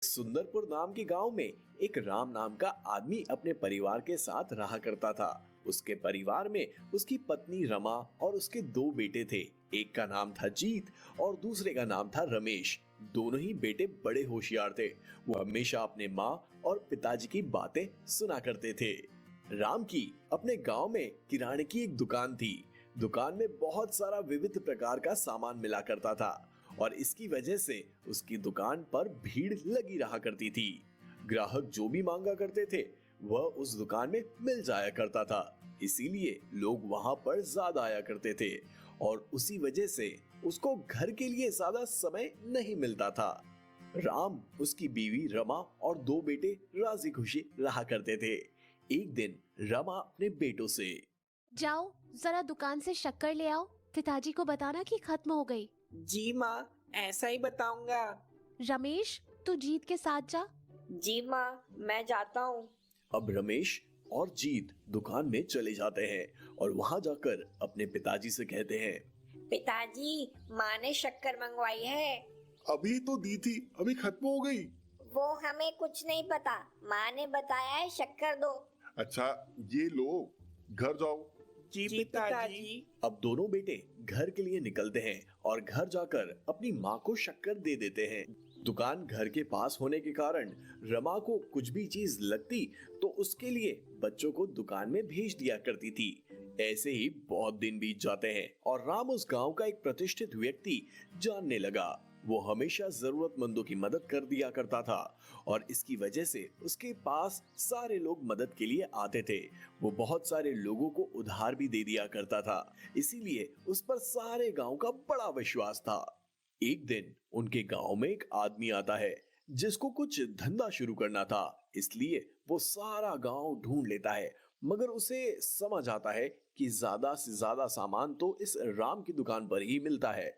सुंदरपुर नाम के गांव में एक राम नाम का आदमी अपने परिवार के साथ रहा करता था। उसके परिवार में उसकी पत्नी रमा और उसके दो बेटे थे। एक का नाम था जीत और दूसरे का नाम था रमेश। दोनों ही बेटे बड़े होशियार थे। वो हमेशा अपने माँ और पिताजी की बातें सुना करते थे। राम की अपने गांव में किराने की एक दुकान थी। दुकान में बहुत सारा विविध प्रकार का सामान मिला करता था और इसकी वजह से उसकी दुकान पर भीड़ लगी रहा करती थी। ग्राहक जो भी मांगा करते थे वह उस दुकान में मिल जाया करता था। इसीलिए लोग वहां पर ज्यादा आया करते थे और उसी वजह से उसको घर के लिए ज्यादा समय नहीं मिलता था। राम, उसकी बीवी रमा और दो बेटे राजी खुशी रहा करते थे। एक दिन रमा अपने बेटों से, जाओ जरा दुकान से शक्कर ले आओ, पिताजी को बताना कि खत्म हो गई। जी माँ, ऐसा ही बताऊंगा। रमेश, तू जीत के साथ जा। जी माँ, मैं जाता हूँ। अब रमेश और जीत दुकान में चले जाते हैं और वहां जाकर अपने पिताजी से कहते हैं, पिताजी, माँ ने शक्कर मंगवाई है। अभी तो दी थी, अभी खत्म हो गई। वो हमें कुछ नहीं पता, माँ ने बताया है शक्कर दो। अच्छा, ये लो, घर जाओ। जी पिताजी। अब दोनों बेटे घर के लिए निकलते हैं और घर जाकर अपनी माँ को शक्कर दे देते हैं। दुकान घर के पास होने के कारण रमा को कुछ भी चीज लगती तो उसके लिए बच्चों को दुकान में भेज दिया करती थी। ऐसे ही बहुत दिन बीत जाते हैं और राम उस गांव का एक प्रतिष्ठित व्यक्ति जानने लगा। वो हमेशा जरूरतमंदों की मदद कर दिया करता था और इसकी वजह से उसके पास सारे लोग मदद के लिए आते थे। वो बहुत सारे लोगों को उधार भी दे दिया करता था, इसीलिए उस पर सारे गांव का बड़ा विश्वास था। एक दिन उनके गांव में एक आदमी आता है जिसको कुछ धंधा शुरू करना था, इसलिए वो सारा गांव ढूंढ लेता है, मगर उसे समझ आता है कि ज्यादा से ज्यादा सामान तो इस राम की दुकान पर ही मिलता है।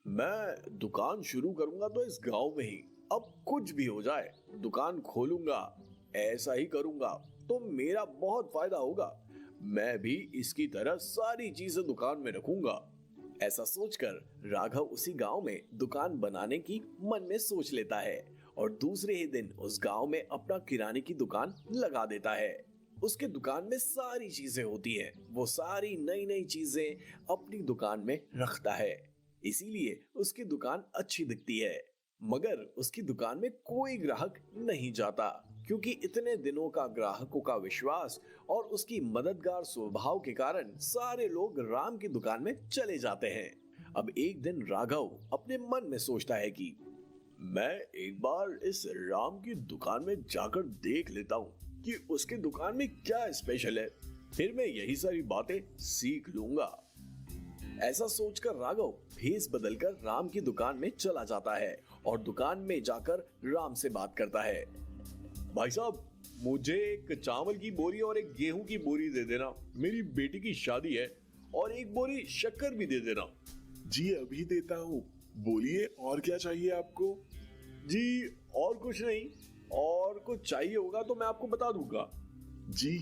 मैं दुकान शुरू करूंगा तो इस गांव में ही, अब कुछ भी हो जाए दुकान खोलूंगा, ऐसा ही करूंगा तो मेरा बहुत फायदा होगा। मैं भी इसकी तरह सारी चीजें दुकान में रखूंगा। ऐसा सोचकर राघव उसी गांव में दुकान बनाने की मन में सोच लेता है और दूसरे ही दिन उस गांव में अपना किराने की दुकान लगा देता है। उसके दुकान में सारी चीजें होती है, वो सारी नई नई चीजें अपनी दुकान में रखता है, इसीलिए उसकी दुकान अच्छी दिखती है। मगर उसकी दुकान में कोई ग्राहक नहीं जाता क्योंकि इतने दिनों का ग्राहकों का विश्वास और उसकी मददगार स्वभाव के कारण सारे लोग राम की दुकान में चले जाते हैं। अब एक दिन राघव अपने मन में सोचता है कि मैं एक बार इस राम की दुकान में जाकर देख लेता हूँ कि उसकी दुकान में क्या स्पेशल है, फिर मैं यही सारी बातें सीख लूंगा। ऐसा सोचकर राघव भेस बदलकर राम की दुकान में चला जाता है और दुकान में जाकर राम से बात करता है। भाई साहब, मुझे एक चावल की बोरी और एक गेहूं की बोरी दे देना, मेरी बेटी की शादी है, और एक बोरी शक्कर भी दे देना। जी अभी देता हूँ, बोलिए और क्या चाहिए आपको? जी और कुछ नहीं, और कुछ चाहिए होगा तो मैं आपको बता दूंगा। जी।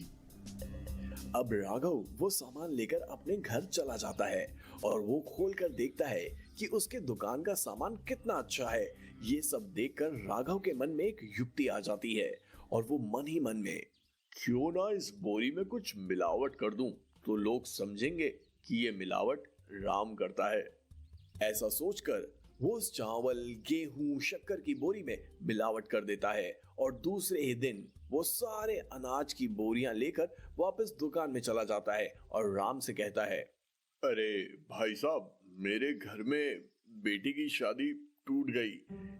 अब राघव वो सामान लेकर अपने घर चला जाता है और वो खोलकर देखता है कि उसके दुकान का सामान कितना अच्छा है। ये सब देखकर राघव के मन में एक युक्ति आ जाती है और वो मन ही मन में, क्यों ना इस बोरी में कुछ मिलावट कर दूं तो लोग समझेंगे कि ये मिलावट राम करता है। ऐसा सोचकर वो उस चावल, गेहूं, शक्कर की बोरी में मिलावट कर देता है और दूसरे ही दिन वो सारे अनाज की बोरियां लेकर वापस दुकान में चला जाता है और राम से कहता है, अरे भाई साहब, मेरे घर में बेटी की शादी टूट गई,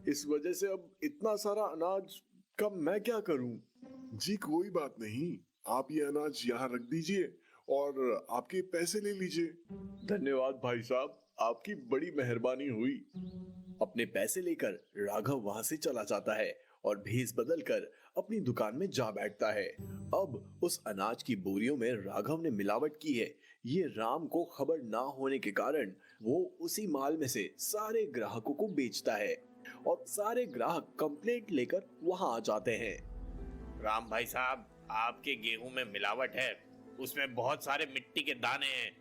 इस वजह से अब इतना सारा अनाज का मैं क्या करूं? जी कोई बात नहीं, आप ये अनाज यहाँ रख दीजिए और आपके पैसे ले लीजिए। धन्यवाद भाई साहब, आपकी बड़ी मेहरबानी हुई। अपने पैसे लेकर राघव वहां से चला जाता है और भेस बदलकर अपनी दुकान में जा बैठता है। अब उस अनाज की बोरियों में राघव ने मिलावट की है, ये राम को खबर ना होने के कारण वो उसी माल में से सारे ग्राहकों को बेचता है और सारे ग्राहक कंप्लेंट लेकर वहां आ जाते हैं। राम भाई साहब, आपके गेहूं में मिलावट है, उसमें बहुत सारे मिट्टी के दाने हैं।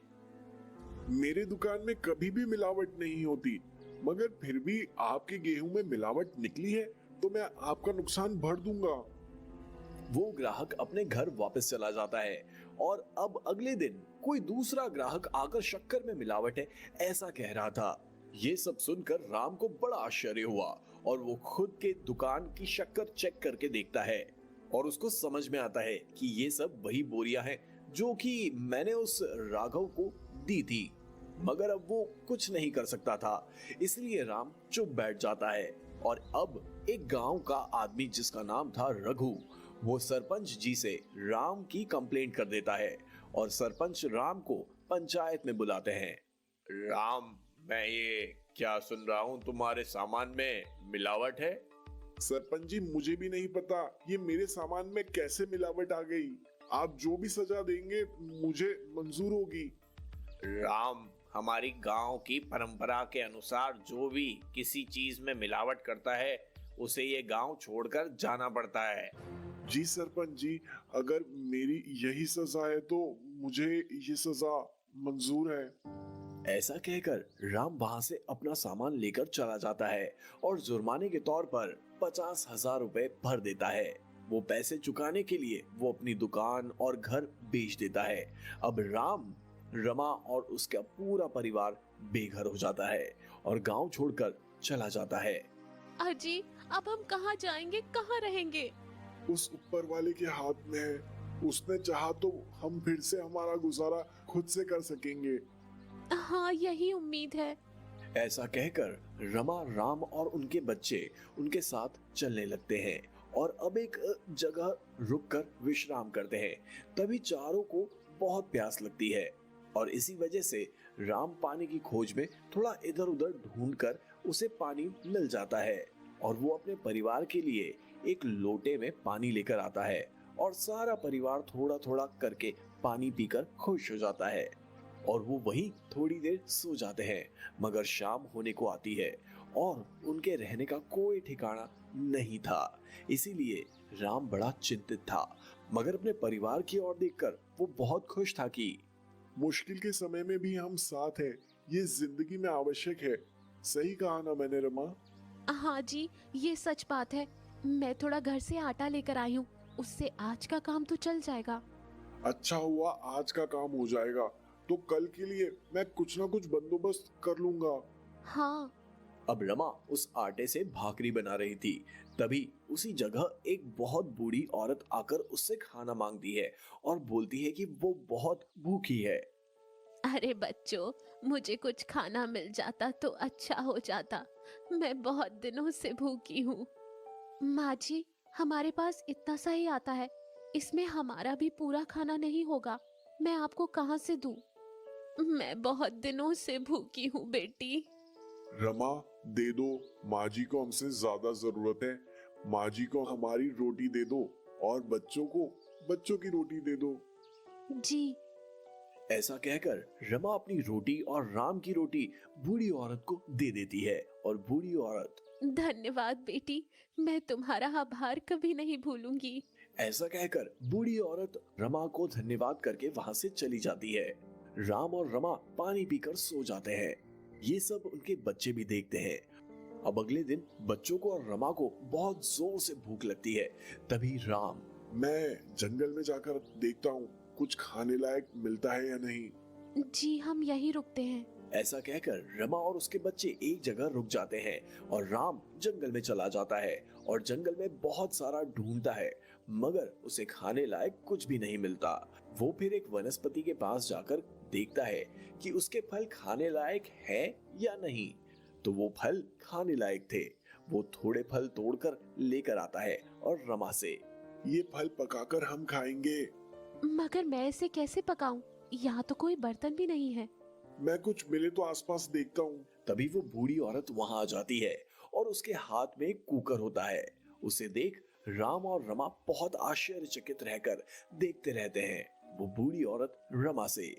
मेरे दुकान में कभी भी मिलावट नहीं होती, मगर फिर भी आपके गेहूं में मिलावट निकली है तो मैं आपका नुकसान भर दूंगा। वो ग्राहक अपने घर वापस चला जाता है और अब अगले दिन कोई दूसरा ग्राहक आकर शक्कर में मिलावट है ऐसा कह रहा था। ये सब सुनकर राम को बड़ा आश्चर्य हुआ और वो खुद के दुकान की शक्कर चेक करके देखता है और उसको समझ में आता है कि ये सब वही बोरियां हैं जो कि मैंने उस राघव को दी थी। मगर अब वो कुछ नहीं कर सकता था, इसलिए राम चुप बैठ जाता है। और अब एक गांव का आदमी जिसका नाम था रघु, वो सरपंच जी से राम की कंप्लेंट कर देता है और सरपंच राम को पंचायत में बुलाते हैं। राम, मैं ये क्या सुन रहा हूँ, तुम्हारे सामान में मिलावट है? सरपंच जी, मुझे भी नहीं पता ये मेरे सामान में कैसे मिलावट आ गई। आप जो भी सजा देंगे मुझे मंजूर होगी। राम, हमारी गांव की परंपरा के अनुसार जो भी किसी चीज में मिलावट करता है उसे ये गांव छोड़कर जाना पड़ता है। जी सरपंच जी, अगर मेरी यही सजा है तो मुझे ये सजा मंजूर है। ऐसा कहकर राम वहां से अपना सामान लेकर चला जाता है और जुर्माने के तौर पर 50,000 रुपए भर देता है। वो पैसे चुकाने के लिए वो अपनी दुकान और घर बेच देता है। अब राम, रमा और उसका पूरा परिवार बेघर हो जाता है और गांव छोड़कर चला जाता है। अजी, अब हम कहाँ जाएंगे, कहाँ रहेंगे? उस ऊपर वाले के हाथ में है, उसने चाहा तो हम फिर से हमारा गुजारा खुद से कर सकेंगे। हाँ, यही उम्मीद है। ऐसा कहकर रमा, राम और उनके बच्चे उनके साथ चलने लगते हैं और अब एक जगह रुककर विश्राम करते हैं। तभी चारों को बहुत प्यास लगती है और इसी वजह से राम पानी की खोज में थोड़ा इधर उधर ढूंढकर उसे पानी मिल जाता है और वो अपने परिवार के लिए एक लोटे में पानी लेकर आता है और सारा परिवार थोड़ा थोड़ा करके पानी पीकर खुश हो जाता है और वो वहीं थोड़ी देर सो जाते हैं। मगर शाम होने को आती है और उनके रहने का कोई ठिकाना नहीं था, इसीलिए राम बड़ा चिंतित था। मगर अपने परिवार की ओर देखकर वो बहुत खुश था कि मुश्किल के समय में भी हम साथ हैं, ये जिंदगी में आवश्यक है। सही कहा ना मैंने रमा? हाँ जी, ये सच बात है। मैं थोड़ा घर से आटा लेकर आई हूँ, उससे आज का काम तो चल जाएगा। अच्छा हुआ आज का काम हो जाएगा, तो कल के लिए मैं कुछ ना कुछ बंदोबस्त कर लूंगा। हाँ। अब रमा उस आटे से भाकरी बना रही थी, तभी उसी जगह एक बहुत बूढ़ी औरत आकर उससे खाना मांगती है और बोलती है कि वो बहुत भूखी है। अरे बच्चों, मुझे कुछ खाना मिल जाता तो अच्छा हो जाता, मैं बहुत दिनों से भूखी हूँ। माँ जी, हमारे पास इतना सा ही आता है, इसमें हमारा भी पूरा खाना नहीं होगा, मैं आपको कहाँ से दूँ? मैं बहुत दिनों से भूखी हूँ बेटी। रमा, दे दो, माँ जी को हमसे ज्यादा जरूरत है। माँ जी को हमारी रोटी दे दो और बच्चों को बच्चों की रोटी दे दो। जी। ऐसा कहकर रमा अपनी रोटी और राम की रोटी बूढ़ी औरत को दे देती है और बूढ़ी औरत, धन्यवाद बेटी, मैं तुम्हारा आभार कभी नहीं भूलूंगी। ऐसा कहकर बूढ़ी औरत रमा को धन्यवाद करके वहां से चली जाती है। राम और रमा पानी पीकर सो जाते हैं। ये सब उनके बच्चे भी देखते हैं। अब अगले दिन बच्चों को और रमा को बहुत जोर से भूख लगती है। तभी राम, मैं जंगल में जाकर देखता हूँ कुछ खाने लायक मिलता है या नहीं। जी, हम यहीं रुकते हैं। ऐसा कहकर रमा और उसके बच्चे एक जगह रुक जाते हैं और राम जंगल में चला जाता है और जंगल में बहुत सारा ढूंढता है, मगर उसे खाने लायक कुछ भी नहीं मिलता। वो फिर एक वनस्पति के पास जाकर देखता है कि उसके फल खाने लायक है या नहीं, तो वो फल खाने लायक थे। वो थोड़े फल तोड़कर लेकर आता है और रमा से, ये फल पकाकर हम खाएंगे। मगर मैं इसे कैसे पकाऊं? यहाँ तो कोई बर्तन भी नहीं है। मैं कुछ मिले तो आसपास देखता हूँ। तभी वो बूढ़ी औरत वहां आ जाती है और उसके हाथ में एक कुकर होता है। उसे देख राम और रमा बहुत आश्चर्यचकित रहकर देखते रहते हैं। वो बूढ़ी औरत रमा से,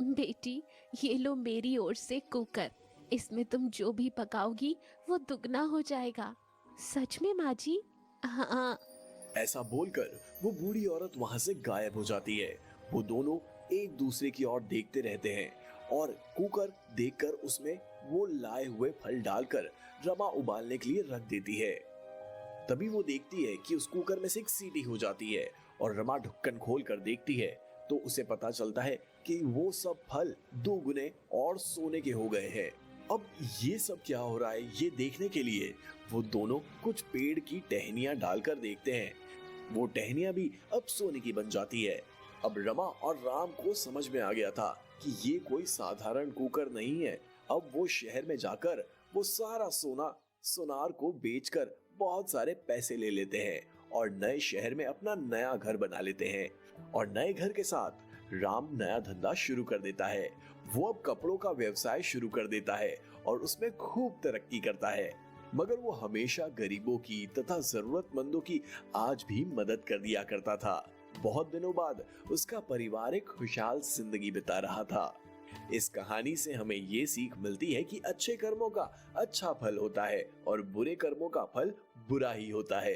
बेटी, ये लो मेरी ओर से कुकर, इसमें तुम जो भी पकाओगी वो दुगना हो जाएगा। सच में माँ जी? हाँ। ऐसा बोलकर वो बूढ़ी औरत वहां से गायब हो जाती है। वो दोनों एक दूसरे की ओर देखते रहते हैं और कुकर देखकर उसमें वो लाए हुए फल डालकर रमा उबालने के लिए रख देती है। तभी वो देखती है कि उस कुकर में से एक सीटी हो जाती है और रमा ढक्कन खोल कर देखती है तो उसे पता चलता है कि वो सब फल 2 गुने और सोने के हो गए हैं। अब ये सब क्या हो रहा है ये देखने के लिए वो दोनों कुछ पेड़ की टहनियां डालकर देखते हैं। वो टहनियां भी अब सोने की बन जाती है। अब रमा और राम को समझ में आ गया था कि ये कोई साधारण कुकर नहीं है। अब वो शहर में जाकर वो सारा सोनार को बेचकर बहुत सारे पैसे ले लेते हैं और नए शहर में अपना नया घर बना लेते हैं। और नए घर के साथ राम नया धंधा शुरू कर देता है। वो अब कपड़ों का व्यवसाय शुरू कर देता है और उसमें खूब तरक्की करता है। मगर वो हमेशा गरीबों की तथा जरूरतमंदों की आज भी मदद कर दिया करता था। बहुत दिनों बाद उसका परिवार एक खुशहाल जिंदगी बिता रहा था। इस कहानी से हमें ये सीख मिलती है कि अच्छे कर्मों का अच्छा फल होता है और बुरे कर्मों का फल बुरा ही होता है।